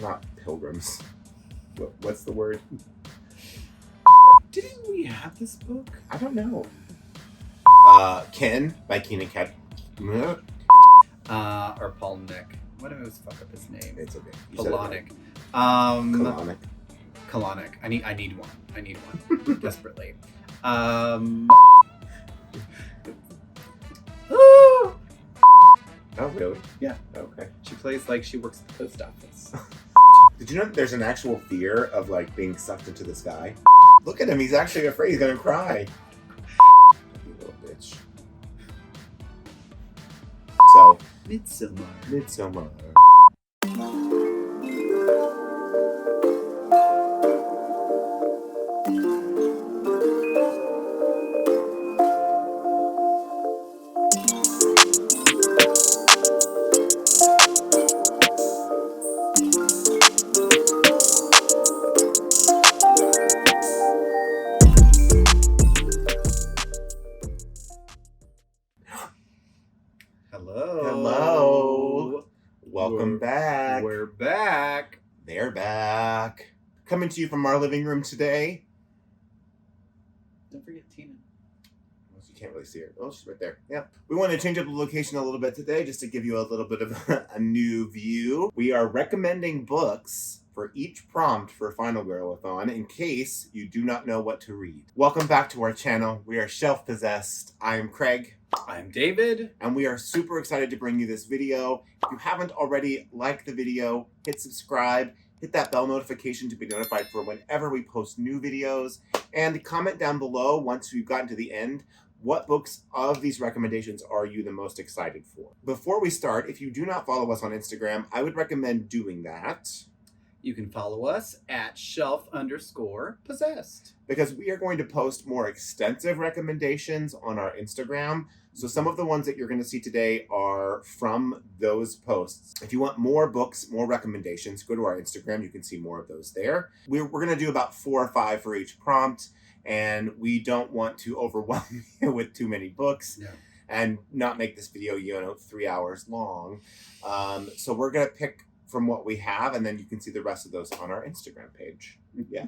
not pilgrims. What's the word? Didn't we have this book? I don't know. Ken by Keenan Cat. Or Paul Nick. What do I always fuck up his name? It's okay. Polonic. Colonic. Colonic. I need one. Desperately. Oh, really? Yeah. Okay. She plays like she works at the post office. Did you know that there's an actual fear of like being sucked into the sky? Look at him. He's actually afraid. He's gonna cry. You little bitch. So, Midsommar. Hello. Welcome back. We're back. They're back. Coming to you from our living room today. Don't forget Tina. You can't really see her. Oh, she's right there. Yeah. We want to change up the location a little bit today just to give you a little bit of a new view. We are recommending books for each prompt for Final Girl A Thon in case you do not know what to read. Welcome back to our channel. We are Shelf Possessed. I am Craig. I'm David. And we are super excited to bring you this video. If you haven't already, like the video, hit subscribe, hit that bell notification to be notified for whenever we post new videos, and comment down below once we've gotten to the end, what books of these recommendations are you the most excited for? Before we start, if you do not follow us on Instagram, I would recommend doing that. You can follow us at shelf_possessed. Because we are going to post more extensive recommendations on our Instagram. So some of the ones that you're going to see today are from those posts. If you want more books, more recommendations, go to our Instagram. You can see more of those there. We're going to do about 4 or 5 for each prompt. And we don't want to overwhelm you with too many books and not make this video, 3 hours long. So we're going to pick from what we have, and then you can see the rest of those on our Instagram page. Yeah.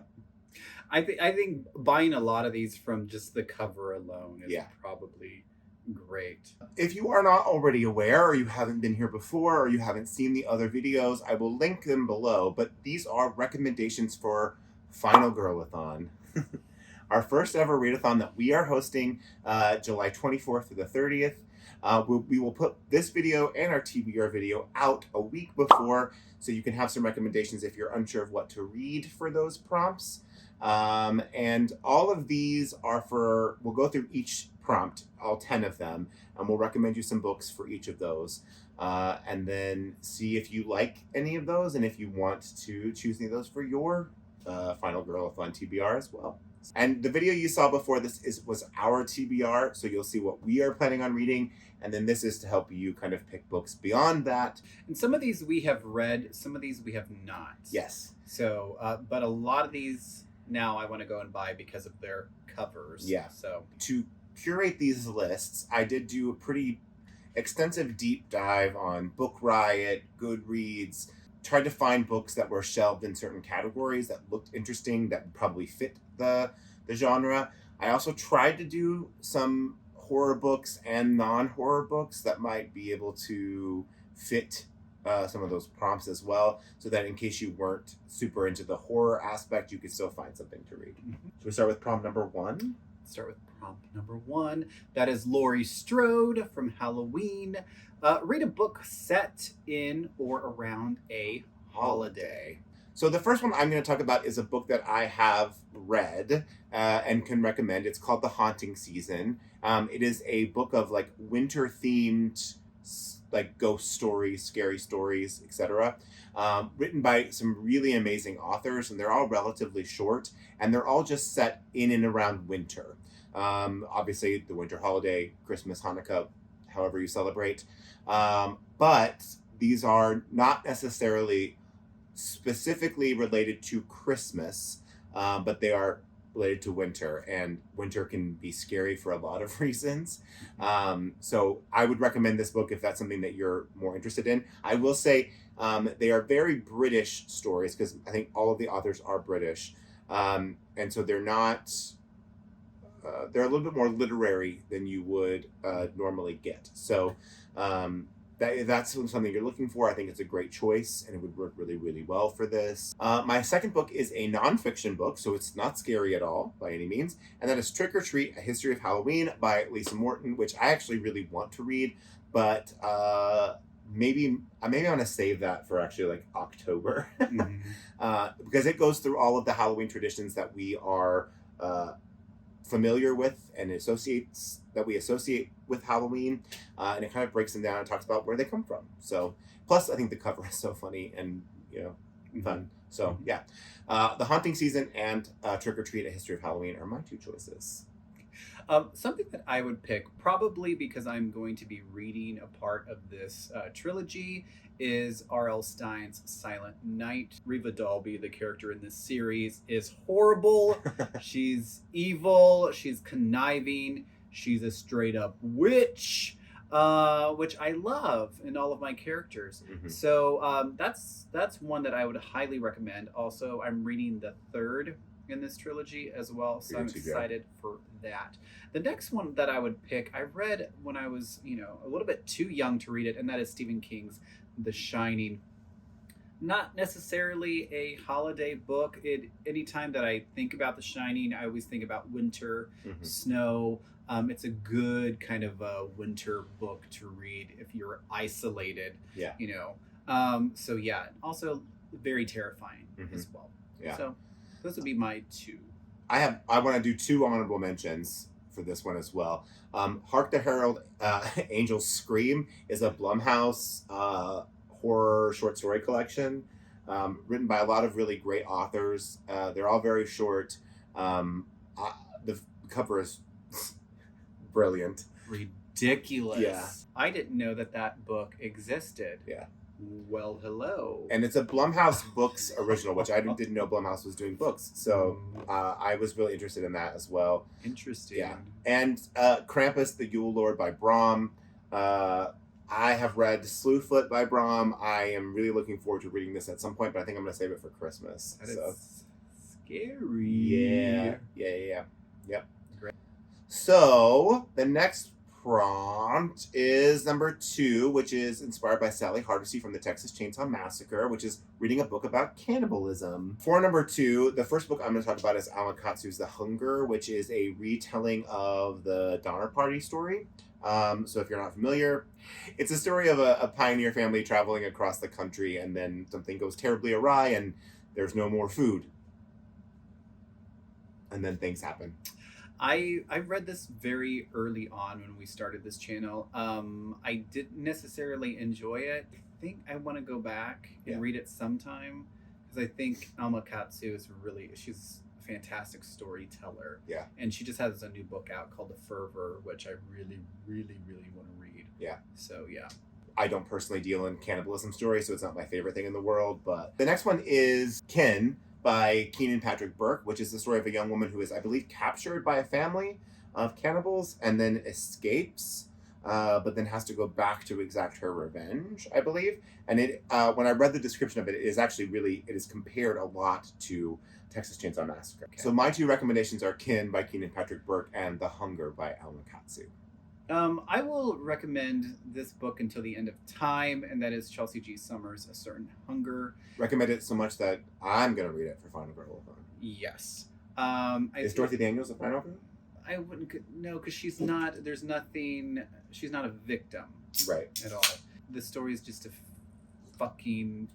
I think buying a lot of these from just the cover alone is probably great. If you are not already aware, or you haven't been here before, or you haven't seen the other videos, I will link them below, but these are recommendations for Final Girl A Thon. Our first ever readathon that we are hosting July 24th to the 30th. We will put this video and our TBR video out a week before, so you can have some recommendations if you're unsure of what to read for those prompts. And all of these are we'll go through each prompt, all 10 of them, and we'll recommend you some books for each of those. And then see if you like any of those and if you want to choose any of those for your Final Girl A Thon TBR as well. And the video you saw before this was our TBR, so you'll see what we are planning on reading, and then this is to help you kind of pick books beyond that. And some of these we have read, some of these we have not. Yes. So, but a lot of these now I want to go and buy because of their covers. Yeah. So to curate these lists, I did do a pretty extensive deep dive on Book Riot, Goodreads, tried to find books that were shelved in certain categories that looked interesting, that would probably fit the genre. I also tried to do some horror books and non-horror books that might be able to fit some of those prompts as well, so that in case you weren't super into the horror aspect, you could still find something to read. Should we start with prompt number 1? Start with prompt number 1. That is Laurie Strode from Halloween. Read a book set in or around a holiday. So the first one I'm going to talk about is a book that I have read and can recommend. It's called The Haunting Season. It is a book of like winter themed, like ghost stories, scary stories, etc. Written by some really amazing authors, and they're all relatively short, and they're all just set in and around winter. Obviously the winter holiday, Christmas, Hanukkah, however you celebrate. But these are not necessarily specifically related to Christmas, but they are related to winter, and winter can be scary for a lot of reasons. So I would recommend this book if that's something that you're more interested in. I will say they are very British stories because I think all of the authors are British, and so they're not. They're a little bit more literary than you would normally get. So if that's something you're looking for, I think it's a great choice, and it would work really, really well for this. My second book is a nonfiction book, so it's not scary at all by any means, and that is Trick or Treat: A History of Halloween by Lisa Morton, which I actually really want to read, but maybe I'm gonna save that for actually like October, because it goes through all of the Halloween traditions that we are familiar with and we associate with Halloween, and it kind of breaks them down and talks about where they come from. So plus I think the cover is so funny and fun. So yeah, The Haunting Season and Trick or Treat: A History of Halloween are my two choices. Something that I would pick, probably because I'm going to be reading a part of this trilogy, is R.L. Stein's Silent Night. Reva Dalby, the character in this series, is horrible. She's evil. She's conniving. She's a straight up witch, which I love in all of my characters. So that's one that I would highly recommend. Also, I'm reading the third in this trilogy as well, so I'm excited for that. The next one that I would pick, I read when I was a little bit too young to read it, and that is Stephen King's The Shining. Not necessarily a holiday book. Anytime that I think about The Shining, I always think about winter, snow. It's a good kind of a winter book to read if you're isolated. So yeah, also very terrifying as well. So those would be my two. I want to do two honorable mentions for this one as well. Hark the Herald Angels Scream is a Blumhouse horror short story collection, written by a lot of really great authors. They're all very short. The cover is brilliant. Ridiculous. Yeah. I didn't know that book existed. Yeah. Well, hello. And it's a Blumhouse Books original, which I didn't know Blumhouse was doing books. So I was really interested in that as well. Interesting. Yeah. And Krampus, the Yule Lord by Brahm. I have read Slewfoot by Brahm. I am really looking forward to reading this at some point, but I think I'm going to save it for Christmas. That is scary. Yeah. Yep. Great. So the next prompt is number 2, which is inspired by Sally Hardesty from the Texas Chainsaw Massacre, which is reading a book about cannibalism. For number 2, the first book I'm going to talk about is Amakatsu's The Hunger, which is a retelling of the Donner Party story. So if you're not familiar, it's a story of a pioneer family traveling across the country, and then something goes terribly awry and there's no more food. And then things happen. I read this very early on when we started this channel. I didn't necessarily enjoy it. I think I want to go back and read it sometime, because I think Alma Katsu is she's a fantastic storyteller. Yeah. And she just has a new book out called The Fervor, which I really, really, really want to read. Yeah. So yeah. I don't personally deal in cannibalism stories, so it's not my favorite thing in the world. But the next one is Kin by Keenan Patrick Burke, which is the story of a young woman who is, I believe, captured by a family of cannibals and then escapes, but then has to go back to exact her revenge, I believe. And it, when I read the description of it, it is actually it is compared a lot to Texas Chainsaw Massacre. Okay. So my two recommendations are Kin by Keenan Patrick Burke and The Hunger by Alma Katsu. I will recommend this book until the end of time, and that is Chelsea G. Summers' A Certain Hunger. Recommend it so much that I'm going to read it for Final Girl A Thon. Yes. Is Dorothy Daniels a Final Girl? I wouldn't know, because she's not a victim. Right. At all. The story is just a fucking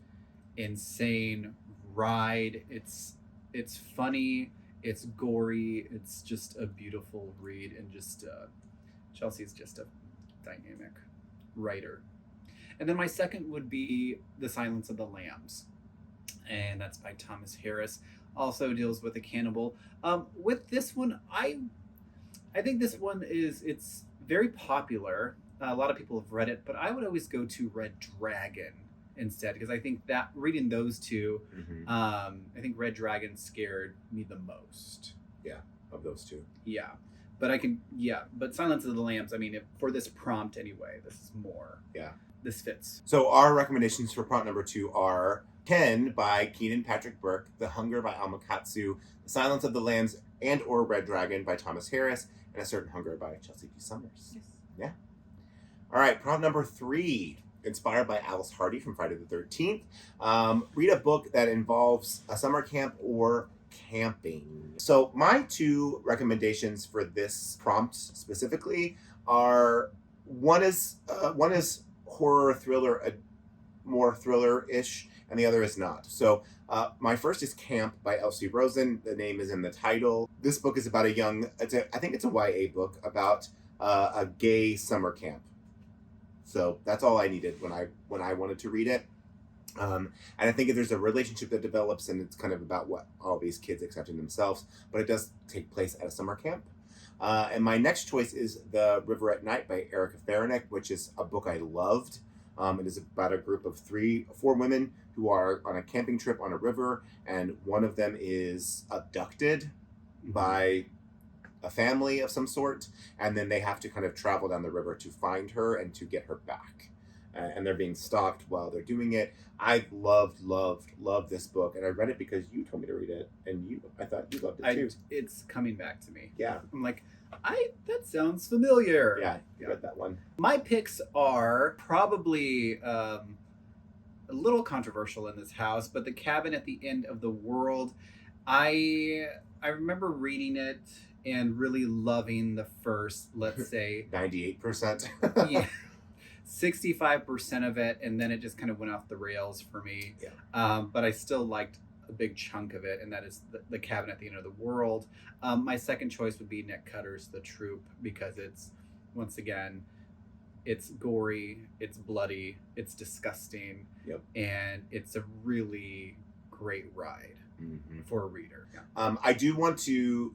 insane ride. It's funny, it's gory, it's just a beautiful read, and just Chelsea's just a dynamic writer. And then my second would be The Silence of the Lambs, and that's by Thomas Harris. Also deals with a cannibal. With this one, I think this one it's very popular. A lot of people have read it, but I would always go to Red Dragon instead, because I think that reading those two, I think Red Dragon scared me the most. of those two. Yeah. But Silence of the Lambs, I mean, for this prompt anyway, this is more. Yeah. This fits. So our recommendations for prompt number 2 are Ken by Keenan Patrick Burke, The Hunger by Alma Katsu, The Silence of the Lambs and or Red Dragon by Thomas Harris, and A Certain Hunger by Chelsea P. Summers. Yes. Yeah. All right, prompt number 3, inspired by Alice Hardy from Friday the 13th. Read a book that involves a summer camp or camping. So my 2 recommendations for this prompt specifically are one is horror thriller, more thriller-ish, and the other is not. So my first is Camp by Elsie Rosen. The name is in the title. This book is about I think it's a YA book about a gay summer camp. So that's all I needed when I wanted to read it. And I think there's a relationship that develops, and it's kind of about what all these kids accepting themselves, but it does take place at a summer camp. And my next choice is The River at Night by Erica Faranek, which is a book I loved. It is about a group of 4 women who are on a camping trip on a river, and one of them is abducted by a family of some sort, and then they have to kind of travel down the river to find her and to get her back. And they're being stalked while they're doing it. I loved this book, and I read it because you told me to read it, and I thought you loved it too. It's coming back to me. Yeah. I'm like, that sounds familiar. Yeah, you read that one. My picks are probably a little controversial in this house, but The Cabin at the End of the World. I remember reading it and really loving the first, let's say 98%. yeah, 65% of it, and then it just kind of went off the rails for me. Yeah. But I still liked a big chunk of it, and that is the Cabin at the End of the World. My second choice would be Nick Cutter's The Troop, because it's, once again, it's gory, it's bloody, it's disgusting, and it's a really great ride for a reader. Yeah. I do want to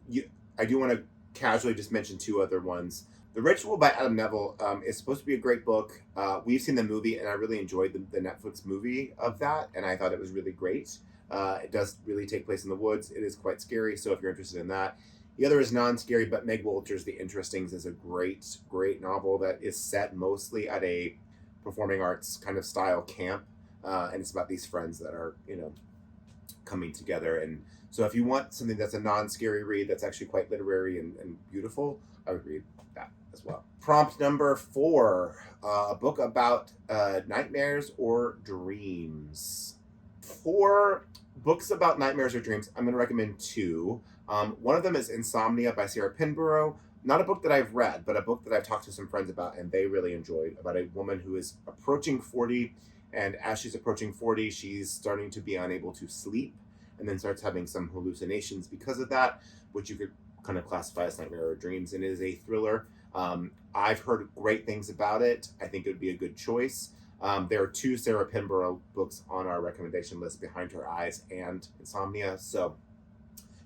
casually just mention 2 other ones. The Ritual by Adam Neville is supposed to be a great book. We've seen the movie, and I really enjoyed the Netflix movie of that, and I thought it was really great. It does really take place in the woods. It is quite scary, so if you're interested in that. The other is non-scary, but Meg Wolter's The Interestings is a great novel that is set mostly at a performing arts kind of style camp, and it's about these friends that are, coming together. And so if you want something that's a non-scary read that's actually quite literary and beautiful, I would read that as well. Prompt number 4, a book about nightmares or dreams. For books about nightmares or dreams, I'm going to recommend 2. One of them is Insomnia by Sarah Pinborough. Not a book that I've read, but a book that I've talked to some friends about and they really enjoyed, about a woman who is approaching 40, and as she's approaching 40, she's starting to be unable to sleep and then starts having some hallucinations because of that, which you could kind of classify as nightmare or dreams, and it is a thriller. I've heard great things about it. I think it would be a good choice. There are 2 Sarah Pinborough books on our recommendation list, Behind Her Eyes and Insomnia, so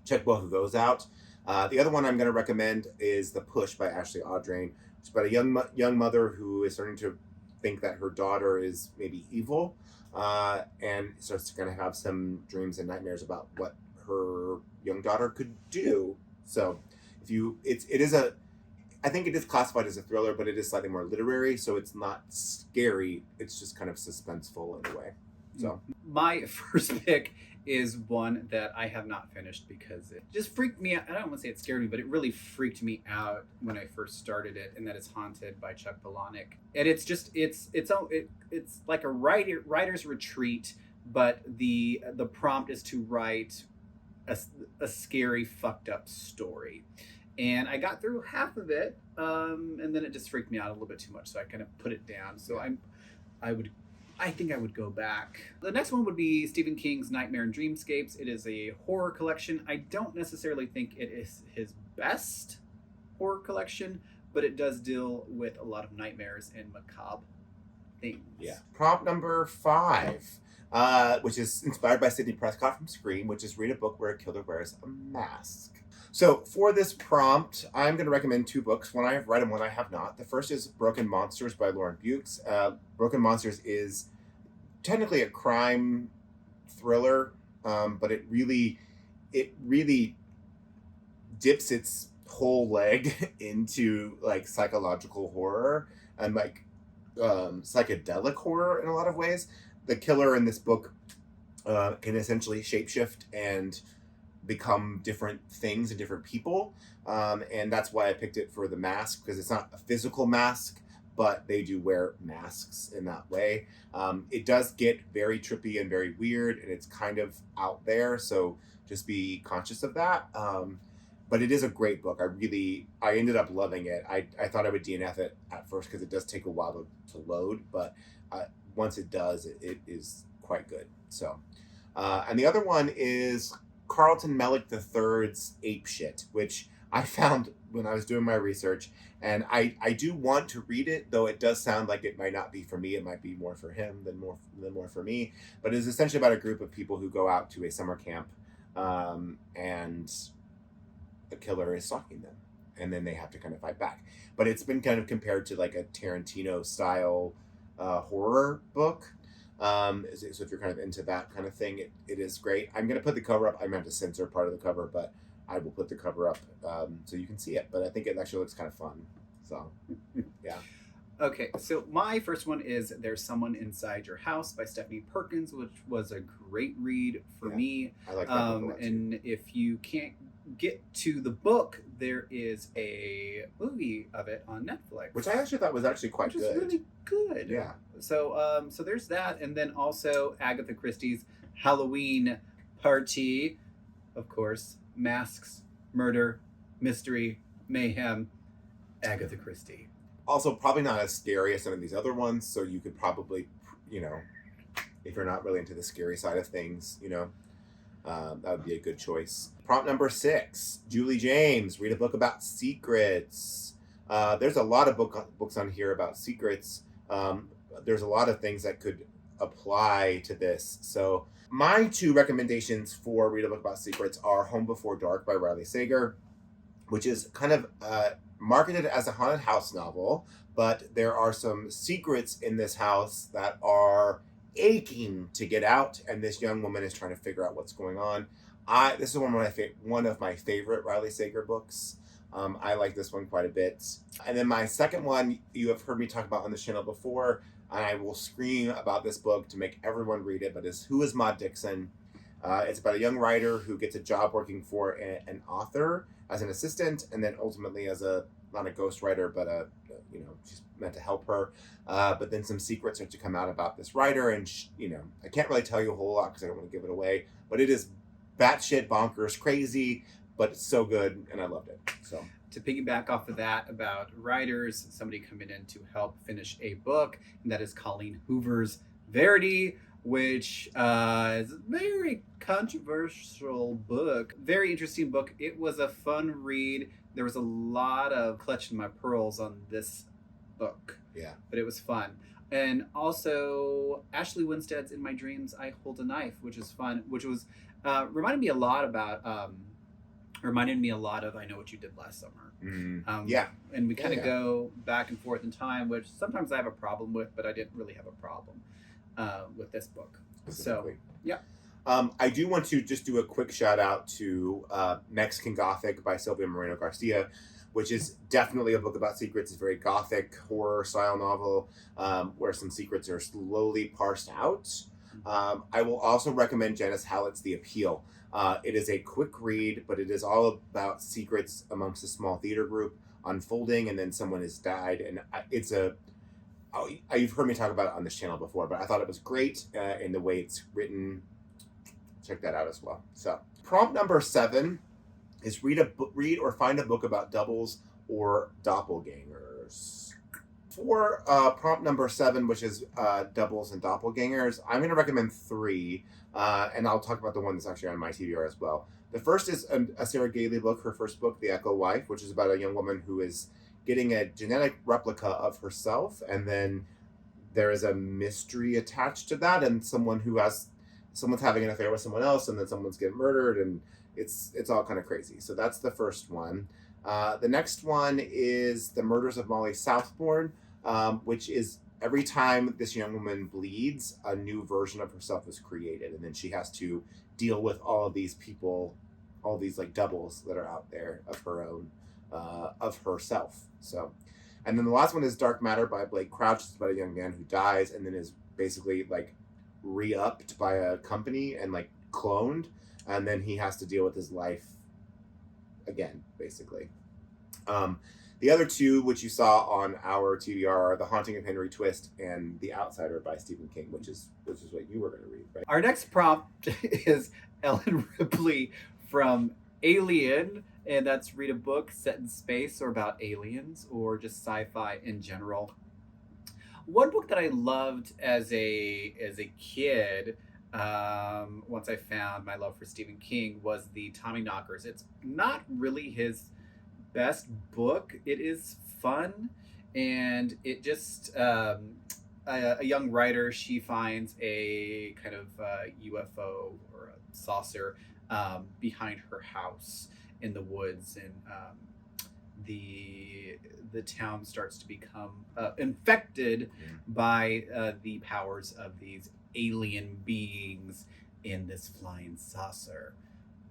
check both of those out. The other one I'm going to recommend is The Push by Ashley Audrain. It's about a young mother who is starting to think that her daughter is maybe evil, and starts to kind of have some dreams and nightmares about what her young daughter could do. So I think it is classified as a thriller, but it is slightly more literary, so it's not scary. It's just kind of suspenseful in a way. So my first pick is one that I have not finished because it just freaked me out. I don't want to say it scared me, but it really freaked me out when I first started it, and that is Haunted by Chuck Palahniuk. And it's just it's like a writer's retreat, but the prompt is to write a scary, fucked up story. And I got through half of it, and then it just freaked me out a little bit too much, so I kind of put it down. So I think I would go back. The next one would be Stephen King's Nightmare and Dreamscapes. It is a horror collection. I don't necessarily think it is his best horror collection, but it does deal with a lot of nightmares and macabre things. Yeah. Prompt number 5, which is inspired by Sidney Prescott from Scream, which is read a book where a killer wears a mask. So for this prompt, I'm going to recommend 2 books. One I have read and one I have not. The first is Broken Monsters by Lauren Bukes. Broken Monsters is technically a crime thriller, but it really dips its whole leg into like psychological horror and like psychedelic horror in a lot of ways. The killer in this book can essentially shapeshift and become different things and different people. And that's why I picked it for the mask, because it's not a physical mask, but they do wear masks in that way. It does get very trippy and very weird, and it's kind of out there, so just be conscious of that. But it is a great book. I ended up loving it. I thought I would DNF it at first because it does take a while to load, but once it does, it is quite good. So, and the other one is Carlton Mellick III's Ape Shit, which I found when I was doing my research, and I do want to read it, though it does sound like it might not be for me. It might be more for him than more for me. But it's essentially about a group of people who go out to a summer camp, and a killer is stalking them, and then they have to kind of fight back. But it's been kind of compared to like a Tarantino style horror book. So if you're kind of into that kind of thing, it is great. I'm going to put the cover up. I'm going to have to censor part of the cover, but I will put the cover up so you can see it. But I think it actually looks kind of fun. So, yeah. Okay, so my first one is There's Someone Inside Your House by Stephanie Perkins, which was a great read for me. I like that book a lot, and too. if you can't get to the book, there is a movie of it on Netflix, Which I actually thought was actually quite which good. is really good. Yeah. So so there's that, and then also Agatha Christie's Halloween Party, of course, masks, murder, mystery, mayhem, Agatha Christie. Also, probably not as scary as some of these other ones, so you could probably, if you're not really into the scary side of things, that would be a good choice. Prompt number 6, Julie James, read a book about secrets. There's a lot of books on here about secrets. There's a lot of things that could apply to this. So my 2 recommendations for read a book about secrets are Home Before Dark by Riley Sager, which is kind of marketed as a haunted house novel, but there are some secrets in this house that are aching to get out, and this young woman is trying to figure out what's going on. This is one of my favorite Riley Sager books. I like this one quite a bit. And then my second one, you have heard me talk about on this channel before, and I will scream about this book to make everyone read it, but is Who is Maud Dixon? It's about a young writer who gets a job working for an author as an assistant, and then ultimately as not a ghostwriter, but she's meant to help her. But then some secrets start to come out about this writer, and I can't really tell you a whole lot because I don't want to give it away. But it is batshit bonkers crazy, but it's so good, and I loved it. So to piggyback off of that about writers, somebody coming in to help finish a book, and that is Colleen Hoover's Verity, which is a very controversial book. Very interesting book. It was a fun read. There was a lot of clutching my pearls on this book. Yeah. But it was fun. And also Ashley Winstead's In My Dreams, I Hold a Knife, which is fun, which was reminded me a lot of I Know What You Did Last Summer. Yeah. And we kind of go back and forth in time, which sometimes I have a problem with, but I didn't really have a problem with this book. So, yeah. I do want to just do a quick shout out to Mexican Gothic by Silvia Moreno Garcia, which is definitely a book about secrets. It's a very gothic horror style novel where some secrets are slowly parsed out. I will also recommend Janice Hallett's The Appeal. It is a quick read, but it is all about secrets amongst a small theater group unfolding, and then someone has died. And you've heard me talk about it on this channel before, but I thought it was great in the way it's written. Check that out as well. So, prompt number 7 is read or find a book about doubles or doppelgangers. For prompt number 7, which is doubles and doppelgangers, I'm going to recommend 3, and I'll talk about the one that's actually on my TBR as well. The first is a Sarah Gailey book, her first book, The Echo Wife, which is about a young woman who is getting a genetic replica of herself, and then there is a mystery attached to that, and someone's having an affair with someone else, and then someone's getting murdered, and it's all kind of crazy. So that's the first one. The next one is The Murders of Molly Southbourne, which is every time this young woman bleeds, a new version of herself is created, and then she has to deal with all of these people all these like doubles that are out there of her own, of herself. So, and then the last one is Dark Matter by Blake Crouch. It's about a young man who dies and then is basically like re-upped by a company and like cloned, and then he has to deal with his life again, basically. The other two, which you saw on our TBR, are The Haunting of Henry Twist and The Outsider by Stephen King, which is what you were going to read, right? Our next prompt is Ellen Ripley from Alien, and that's read a book set in space or about aliens or just sci-fi in general. One book that I loved as a kid, once I found my love for Stephen King, was the Tommyknockers. It's not really his best book. It is fun, and it just a young writer, she finds a kind of UFO or a saucer behind her house in the woods, and the town starts to become infected by the powers of these alien beings in this flying saucer.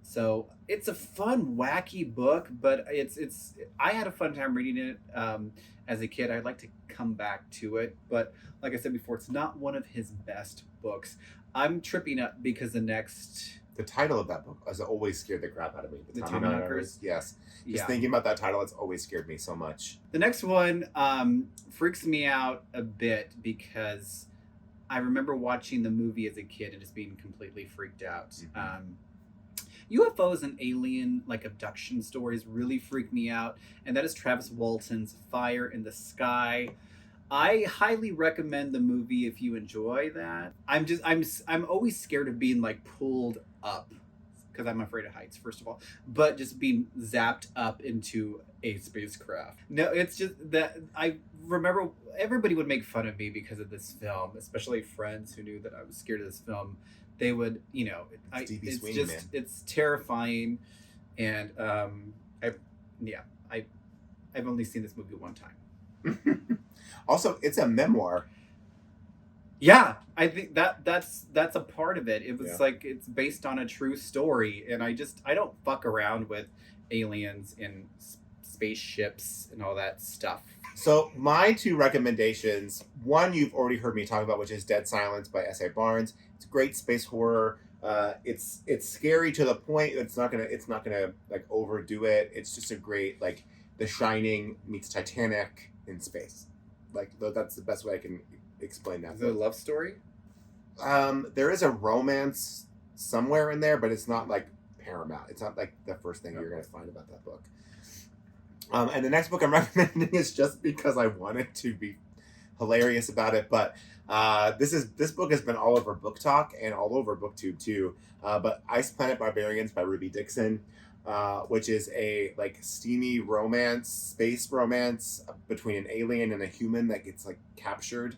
So it's a fun, wacky book, but it's I had a fun time reading it as a kid. I'd like to come back to it, but like I said before, it's not one of his best books. I'm tripping up because the title of that book has always scared the crap out of me. The Tommyknockers. Yes. Just thinking about that title, it's always scared me so much. The next one freaks me out a bit because I remember watching the movie as a kid and just being completely freaked out. Mm-hmm. UFOs and alien like abduction stories really freak me out, and that is Travis Walton's Fire in the Sky. I highly recommend the movie if you enjoy that. I'm always scared of being like pulled up because I'm afraid of heights, first of all, but just being zapped up into a spacecraft. No, it's just that I remember everybody would make fun of me because of this film, especially friends who knew that I was scared of this film. They would, it's terrifying, and I've only seen this movie one time. Also, it's a memoir. Yeah, I think that's a part of it. It was like it's based on a true story, and I don't fuck around with aliens and spaceships and all that stuff. So my two recommendations, one you've already heard me talk about, which is Dead Silence by S.A. Barnes. It's great space horror. It's scary to the point it's not gonna like overdo it. It's just a great like The Shining meets Titanic in space. Like that's the best way I can explain that. Is it a love story? There is a romance somewhere in there, but it's not like paramount. It's not like the first thing you're gonna find about that book. And the next book I'm recommending is just because I wanted to be hilarious about it, but this book has been all over Book Talk and all over BookTube too. But Ice Planet Barbarians by Ruby Dixon, which is a like steamy romance, space romance between an alien and a human that gets like captured,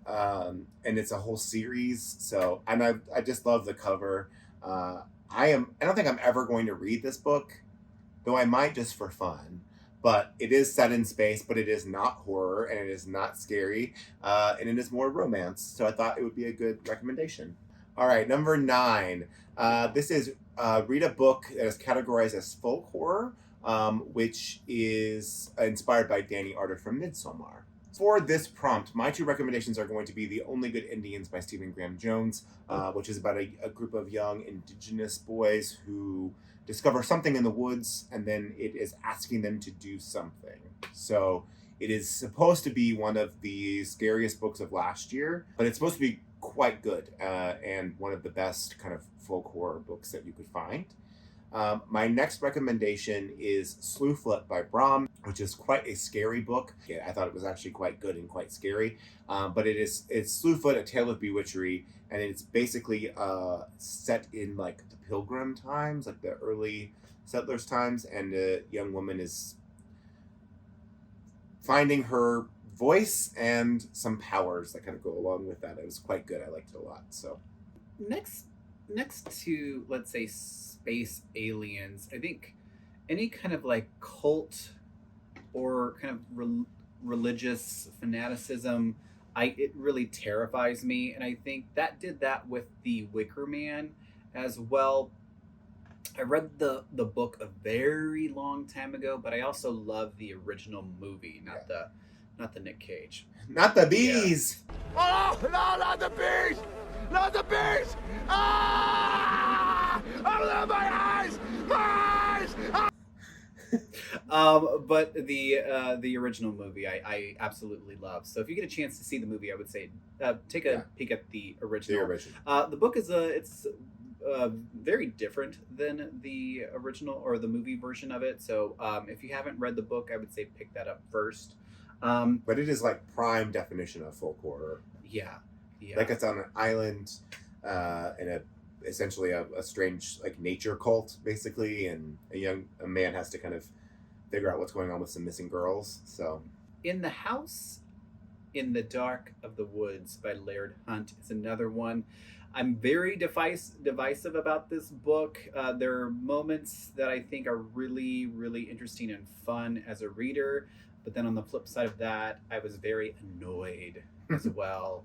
and it's a whole series. So, and I just love the cover. I don't think I'm ever going to read this book, though I might just for fun. But it is set in space, but it is not horror, and it is not scary, and it is more romance. So I thought it would be a good recommendation. All right, number 9. This is read a book that is categorized as folk horror, which is inspired by Danny Arter from Midsommar. For this prompt, my two recommendations are going to be The Only Good Indians by Stephen Graham Jones, which is about a group of young indigenous boys who discover something in the woods, and then it is asking them to do something. So it is supposed to be one of the scariest books of last year, but it's supposed to be quite good, and one of the best kind of folk horror books that you could find. My next recommendation is Slewfoot by Brom, which is quite a scary book. I thought it was actually quite good and quite scary, but it's Slewfoot, A Tale of Bewitchery, and it's basically set in like the Pilgrim times, like the early settlers times, and a young woman is finding her voice and some powers that kind of go along with that. It was quite good. I liked it a lot. So next to, let's say, space aliens, I think any kind of like cult or kind of religious fanaticism, it really terrifies me, and I think that did that with the Wicker Man as well. I read the book a very long time ago, but I also love the original movie, not the Nick Cage. Not the Yeah. bees. Oh, no, not the bees! Not the bees! Ah! Oh, my eyes! My eyes! But the original movie I absolutely love. So if you get a chance to see the movie, I would say take a peek at the original. The original. The book is it's very different than the original or the movie version of it. So if you haven't read the book, I would say pick that up first. But it is like prime definition of folk horror. Yeah, yeah. Like it's on an island, in essentially a strange like nature cult basically, and a man has to kind of figure out what's going on with some missing girls. So In the House in the Dark of the Woods by Laird Hunt is another one. I'm very divisive about this book. There are moments that I think are really, really interesting and fun as a reader. But then on the flip side of that, I was very annoyed as well.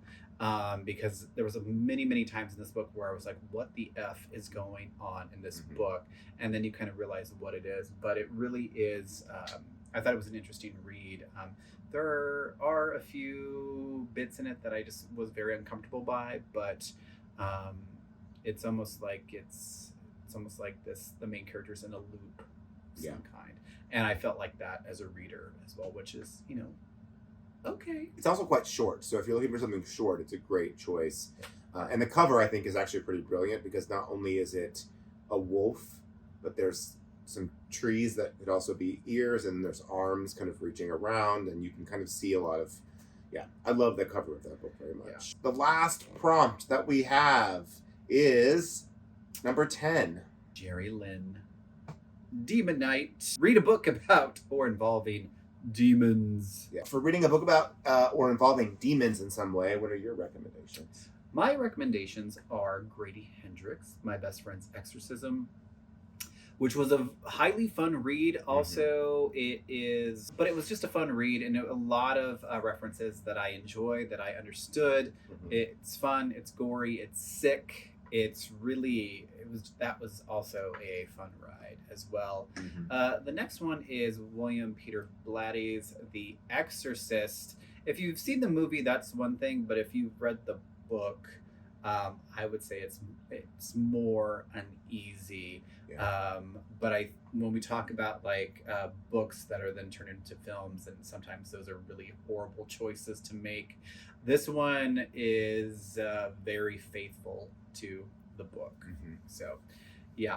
Because there was many, many times in this book where I was like, what the F is going on in this book? And then you kind of realize what it is. But it really is, I thought it was an interesting read. There are a few bits in it that I just was very uncomfortable by, but it's almost like the main character's in a loop of some kind. And I felt like that as a reader as well, which is, okay. it's also quite short. So if you're looking for something short, it's a great choice. And the cover I think is actually pretty brilliant because not only is it a wolf, but there's some trees that could also be ears, and there's arms kind of reaching around, and you can kind of see a lot of. I love the cover of that book very much. The last prompt that we have is number 10. Jerry Lynn. Demon Night. Read a book about or involving demons. For reading a book about or involving demons in some way, what are your recommendations? My recommendations are Grady Hendrix, My Best Friend's Exorcism, which was a highly fun read. Also, but it was just a fun read, and a lot of references that I enjoyed, that I understood. It's fun, it's gory, it's sick. That was also a fun ride as well. The next one is William Peter Blatty's The Exorcist. If you've seen the movie, that's one thing, but if you've read the book, I would say it's more uneasy. But when we talk about books that are then turned into films, and sometimes those are really horrible choices to make, this one is very faithful to the book. So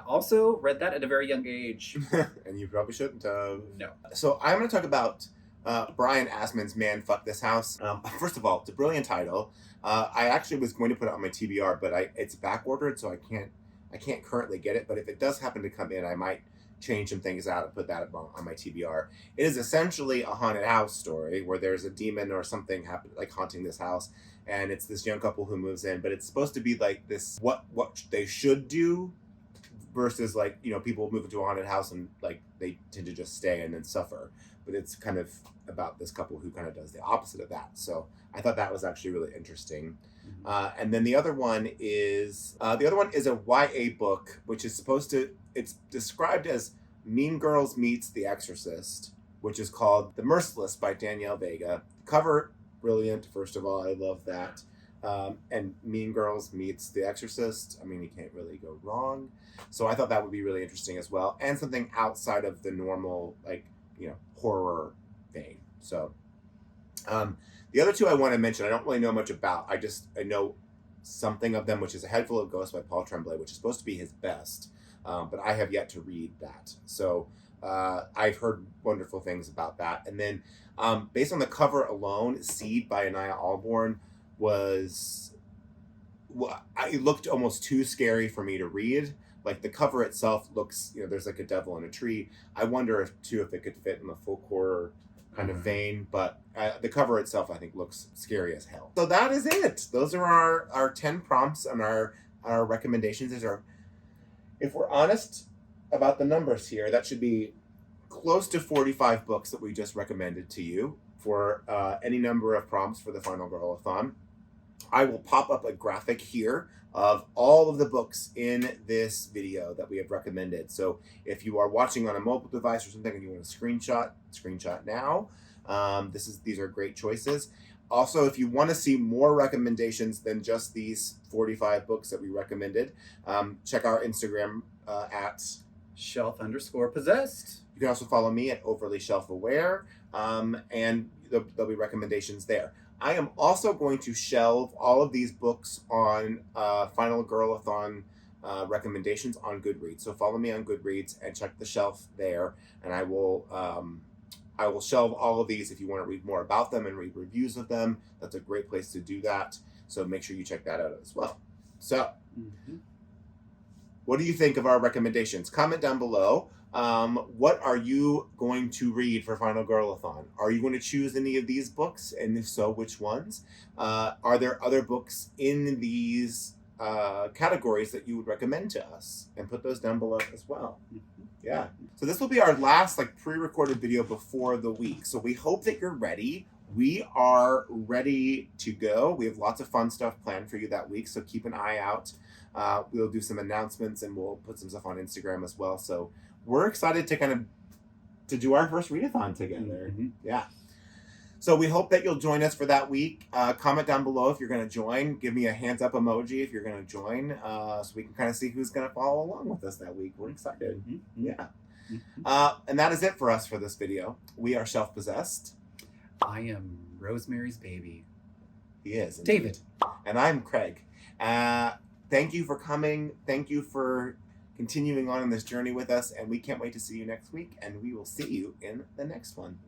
also read that at a very young age. And you probably shouldn't have. No. So I'm going to talk about Brian Asman's Man, Fuck This House. First of all, it's a brilliant title. I actually was going to put it on my TBR, but it's back ordered, so I can't currently get it. But if it does happen to come in, I might change some things out and put that on my TBR. It is essentially a haunted house story where there's a demon or something haunting this house, and it's this young couple who moves in. But it's supposed to be like this what they should do versus people move into a haunted house and they tend to just stay and then suffer. But it's kind of about this couple who kind of does the opposite of that. So I thought that was actually really interesting. And then the other one is a YA book, which is it's described as Mean Girls meets The Exorcist, which is called The Merciless by Danielle Vega. Cover, brilliant, first of all, I love that. And Mean Girls meets The Exorcist. I mean, you can't really go wrong. So I thought that would be really interesting as well. And something outside of the normal, horror vein. So, the other two I want to mention, I don't really know much about. I know something of them, which is A Head Full of Ghosts by Paul Tremblay, which is supposed to be his best. But I have yet to read that. So, I've heard wonderful things about that. And then, based on the cover alone, Seed by Anaya Alborn it looked almost too scary for me to read. The cover itself looks, there's a devil in a tree. I wonder if it could fit in the folk horror kind of vein, but the cover itself I think looks scary as hell. So that is it. Those are our 10 prompts and our recommendations. If we're honest about the numbers here, that should be close to 45 books that we just recommended to you for any number of prompts for the Final Girl A Thon. I will pop up a graphic here of all of the books in this video that we have recommended. So if you are watching on a mobile device or something and you want to screenshot now. These are great choices. Also, if you want to see more recommendations than just these 45 books that we recommended, check our Instagram at shelf_possessed. You can also follow me at Overly Shelf Aware, and there'll be recommendations there. I am also going to shelve all of these books on Final Girl A Thon recommendations on Goodreads. So follow me on Goodreads and check the shelf there, and I will shelve all of these if you want to read more about them and read reviews of them. That's a great place to do that. So make sure you check that out as well. So, what do you think of our recommendations? Comment down below. What are you going to read for Final Girl A Thon? Are you going to choose any of these books? And if so, which ones? Are there other books in these categories that you would recommend to us? And put those down below as well. Yeah. So this will be our last pre-recorded video before the week. So we hope that you're ready. We are ready to go. We have lots of fun stuff planned for you that week. So keep an eye out. We'll do some announcements and we'll put some stuff on Instagram as well. So we're excited to do our first readathon together. Yeah. So we hope that you'll join us for that week. Comment down below if you're going to join. Give me a hands up emoji if you're going to join, so we can kind of see who's going to follow along with us that week. We're excited. Yeah. And that is it for us for this video. We are Shelf Possessed. I am Rosemary's Baby. He is. David. And I'm Craig. Thank you for coming. Thank you for continuing on in this journey with us. And we can't wait to see you next week. And we will see you in the next one.